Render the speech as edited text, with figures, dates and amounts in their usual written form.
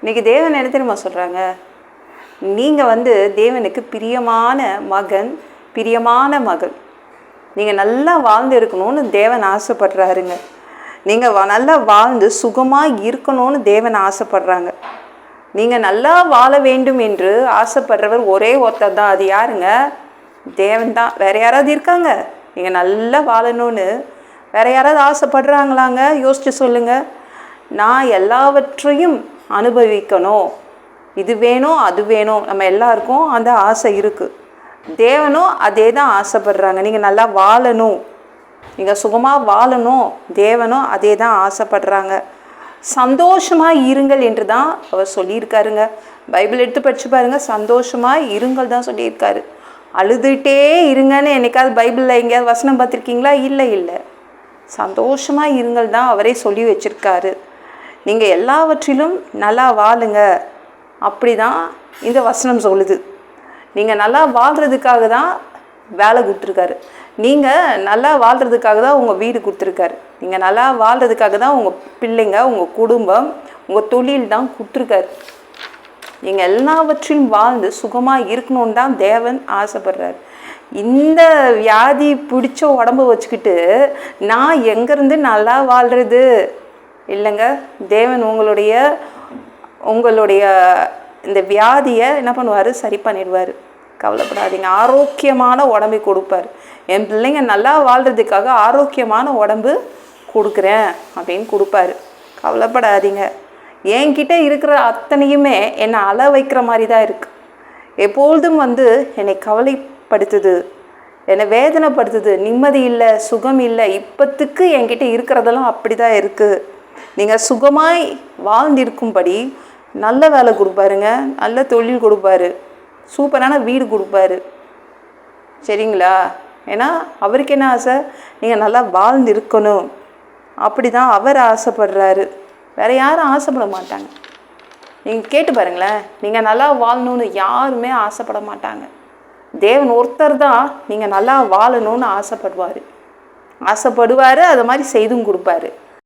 இன்றைக்கி தேவன் என்ன தெரியுமா சொல்கிறாங்க? நீங்கள் தேவனுக்கு பிரியமான மகன், பிரியமான மகள். நீங்கள் நல்லா வாழ்ந்து இருக்கணும்னு தேவன் ஆசைப்படுறாருங்க. நீங்கள் நல்லா வாழ்ந்து சுகமாக இருக்கணும்னு தேவன் ஆசைப்படுறாங்க. நீங்கள் நல்லா வாழ வேண்டும் என்று ஆசைப்படுறவர் ஒரே ஒருத்தர் தான். அது யாருங்க? தேவன் தான். வேறு யாராவது இருக்காங்க நீங்கள் நல்லா வாழணும்னு? வேறு யாராவது ஆசைப்படுறாங்களாங்க? யோசிச்சு சொல்லுங்கள். நான் எல்லாவற்றையும் அனுபவிக்கணும், இது வேணும் அது வேணும், நம்ம எல்லாருக்கும் அந்த ஆசை இருக்குது. தேவனும் அதே தான் ஆசைப்படுறாங்க. நீங்கள் நல்லா வாழணும், நீங்கள் சுகமாக வாழணும், தேவனும் அதே தான் ஆசைப்படுறாங்க. சந்தோஷமாக இருங்கள் என்று தான் அவர் சொல்லியிருக்காருங்க. பைபிள் எடுத்து படித்து பாருங்கள், சந்தோஷமாக இருங்கள் தான் சொல்லியிருக்காரு. அழுதுகிட்டே இருங்கன்னு என்னைக்காவது பைபிளில் எங்கேயாவது வசனம் பார்த்துருக்கீங்களா? இல்லை இல்லை. சந்தோஷமாக இருங்கள் தான் அவரே சொல்லி வச்சுருக்காரு. நீங்கள் எல்லாவற்றிலும் நல்லா வாழுங்க, அப்படி தான் இந்த வசனம் சொல்லுது. நீங்கள் நல்லா வாழ்கிறதுக்காக தான் வேலை கொடுத்துருக்காரு. நீங்கள் நல்லா வாழ்கிறதுக்காக தான் உங்கள் வீடு கொடுத்துருக்காரு. நீங்கள் நல்லா வாழ்கிறதுக்காக தான் உங்கள் பிள்ளைங்க, உங்கள் குடும்பம், உங்கள் தொழில் தான் கொடுத்துருக்காரு. நீங்கள் எல்லாவற்றையும் வாழ்ந்து சுகமாக இருக்கணும்னு தான் தேவன் ஆசைப்படுறாரு. இந்த வியாதி பிடிச்ச உடம்பை வச்சுக்கிட்டு நான் எங்கேருந்து நல்லா வாழ்கிறது இல்லைங்க. தேவன் உங்களுடைய இந்த வியாதியை என்ன பண்ணுவார்? சரி பண்ணிடுவார். கவலைப்படாதீங்க. ஆரோக்கியமான உடம்பை கொடுப்பார். என் பிள்ளைங்க நல்லா வாழ்கிறதுக்காக ஆரோக்கியமான உடம்பு கொடுக்குறேன் அப்படின்னு கொடுப்பாரு. கவலைப்படாதீங்க. என்கிட்ட இருக்கிற அத்தனையுமே என்னை அழ வைக்கிற மாதிரி தான் இருக்குது. எப்பொழுதும் என்னை கவலைப்படுத்துது, என்னை வேதனைப்படுத்துது, நிம்மதி இல்லை, சுகம் இல்லை. இப்போத்துக்கு என்கிட்ட இருக்கிறதெல்லாம் அப்படி தான் இருக்குது. நீங்கள் சுகமாய் வாழ்ந்திருக்கும்படி நல்ல வேலை கொடுப்பாருங்க, நல்ல தொழில் கொடுப்பாரு, சூப்பரான வீடு கொடுப்பாரு. சரிங்களா? ஏன்னா அவருக்கு என்ன ஆசை? நீங்கள் நல்லா வாழ்ந்து இருக்கணும். அப்படி தான் அவர் ஆசைப்படுறாரு. வேறு யாரும் ஆசைப்பட மாட்டாங்க. நீங்கள் கேட்டு பாருங்களேன், நீங்கள் நல்லா வாழணும்னு யாருமே ஆசைப்பட மாட்டாங்க. தேவன் ஒருத்தர் தான் நீங்கள் நல்லா வாழணும்னு ஆசைப்படுவார். அது மாதிரி செய்தும் கொடுப்பாரு.